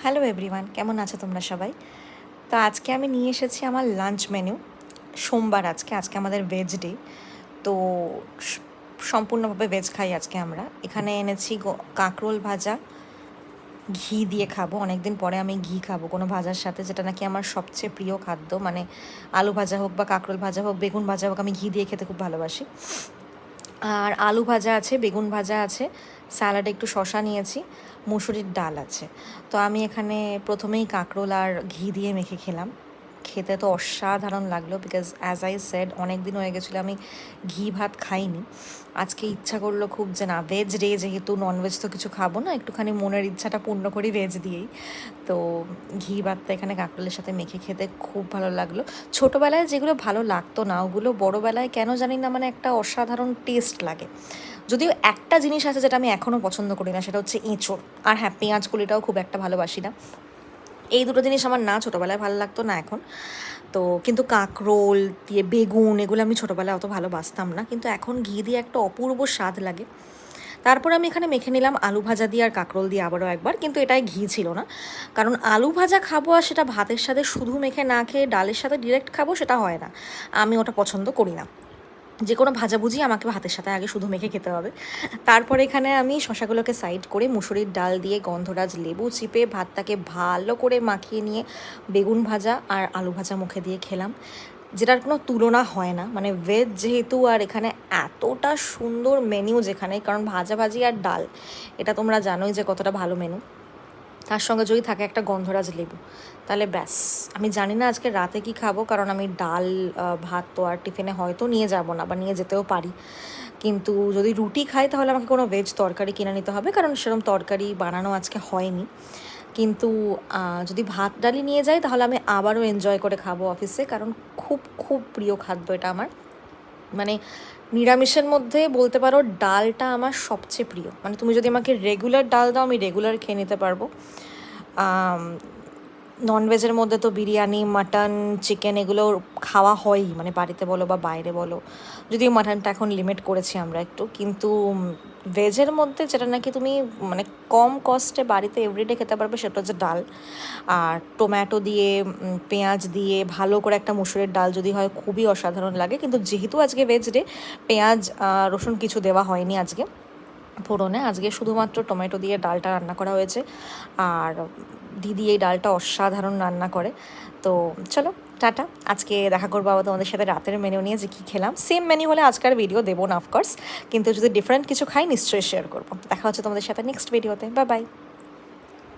Hello everyone, কেমন আছো তোমরা সবাই? তো আজকে আমি নিয়ে এসেছি আমার লাঞ্চ মেনু। সোমবার আজকে আমাদের ভেজ ডে। তো সম্পূর্ণভাবে ভেজ খাই আজকে আমরা। এখানে এনেছি কাঁকরোল ভাজা, ঘি দিয়ে খাবো। অনেক দিন পরে আমি ঘি খাবো কোনো ভাজার সাথে, যেটা নাকি আমার সবচেয়ে প্রিয় খাদ্য। মানে আলু ভাজা হোক বা কাঁকরোল ভাজা হোক, বেগুন ভাজা হোক, আমি ঘি দিয়ে খেতে খুব ভালোবাসি। আর আলু ভাজা আছে, বেগুন ভাজা আছে, স্যালাডে একটু শশা নিয়েছি, মুসুরির ডাল আছে। তো আমি এখানে প্রথমেই কাঁকরোল আর ঘি দিয়ে মেখে খেলাম। খেতে তো অসাধারণ লাগলো, বিকজ অ্যাজ আই সেড অনেক দিন হয়ে গেছিলো আমি ঘি ভাত খাইনি। আজকে ইচ্ছা করলো খুব যে না, ভেজ ডে যেহেতু, ননভেজ তো কিছু খাবো না, একটুখানি মনের ইচ্ছাটা পূর্ণ করি ভেজ দিয়েই। তো ঘি ভাতটা এখানে কাঁকরোলের সাথে মেখে খেতে খুব ভালো লাগলো। ছোটোবেলায় যেগুলো ভালো লাগতো না, ওগুলো বড়োবেলায় কেন জানি না মানে একটা অসাধারণ টেস্ট লাগে। যদিও একটা জিনিস আছে যেটা আমি এখনও পছন্দ করি না, সেটা হচ্ছে এঁচোড়। আর হ্যাঁ, পেঁয়াজ কলিটাও খুব একটা ভালোবাসি না। এই দুটো জিনিস আমার না ছোটোবেলায় ভালো লাগতো না এখন। তো কিন্তু কাঁকরোল দিয়ে বেগুন, এগুলো আমি ছোটোবেলায় অত ভালোবাসতাম না, কিন্তু এখন ঘি দিয়ে একটা অপূর্ব স্বাদ লাগে। তারপর আমি এখানে মেখে নিলাম আলু ভাজা দিয়ে আর কাঁকরোল দিয়ে আবারও একবার, কিন্তু এটায় ঘি ছিল না। কারণ আলু ভাজা খাবো আর সেটা ভাতের সাথে শুধু মেখে না খেয়ে ডালের সাথে ডিরেক্ট খাবো, সেটা হয় না। আমি ওটা পছন্দ করি না। যে কোনো ভাজাভুজি আমাকে ভাতের সাথে আগে শুধু মেখে খেতে হবে। তারপর এখানে আমি শশাগুলোকে সাইড করে মুসুরির ডাল দিয়ে গন্ধরাজ লেবু চিপে ভাতটাকে ভালো করে মাখিয়ে নিয়ে বেগুন ভাজা আর আলু ভাজা মুখে দিয়ে খেলাম, যেটার কোনো তুলনা হয় না। মানে ভেজ যেহেতু, আর এখানে এতটা সুন্দর মেনু যেখানে, কারণ ভাজাভাজি আর ডাল, এটা তোমরা জানোই যে কতটা ভালো মেনু। তার সঙ্গে যদি থাকে একটা গন্ধরাজ লেবু, তাহলে ব্যাস। আমি জানি না আজকে রাতে কি খাবো, কারণ আমি ডাল ভাত তো আর টিফিনে হয়তো নিয়ে যাব না, বা নিয়ে যেতেও পারি। কিন্তু যদি রুটি খাই তাহলে আমাকে কোনো ভেজ তরকারি কিনে নিতে হবে, কারণ সেরকম তরকারি বানানো আজকে হয়নি। কিন্তু যদি ভাত ডালি নিয়ে যাই তাহলে আমি আবারও এনজয় করে খাবো অফিসে, কারণ খুব খুব প্রিয় খাদ্য এটা আমার। মানে নিরামিষের মধ্যে বলতে পারো ডালটা আমার সবচেয়ে প্রিয়। মানে তুমি যদি আমাকে রেগুলার ডাল দাও, আমি রেগুলার খেয়ে নিতে পারবো। ননভেজের মধ্যে তো বিরিয়ানি, মাটন, চিকেন এগুলো খাওয়া হয়ই, মানে বাড়িতে বলো বা বাইরে বলো। যদিও মাটনটা এখন লিমিট করেছি আমরা একটু, কিন্তু ভেজের মধ্যে যেটা নাকি তুমি মানে কম কস্টে বাড়িতে এভরিডে খেতে পারবে, সেটা হচ্ছে ডাল। আর টোম্যাটো দিয়ে, পেঁয়াজ দিয়ে ভালো করে একটা মুসুরের ডাল যদি হয়, খুবই অসাধারণ লাগে। কিন্তু যেহেতু আজকে ভেজ ডে, পেঁয়াজ রসুন কিছু দেওয়া হয়নি আজকে ফোড়নে। আজকে শুধুমাত্র টমেটো দিয়ে ডালটা রান্না করা হয়েছে। আর দিদি এই ডালটা অসাধারণ রান্না করে। তো চলো, টাটা। আজকে দেখা করবো আবার তোমাদের সাথে রাতের মেনু নিয়ে, যে কী খেলাম। সেম মেনু হলে আজকের ভিডিও দেবো না অফকোর্স, কিন্তু যদি ডিফারেন্ট কিছু খাই নিশ্চয়ই শেয়ার করবো। দেখা হচ্ছে তোমাদের সাথে নেক্সট ভিডিওতে। Bye bye.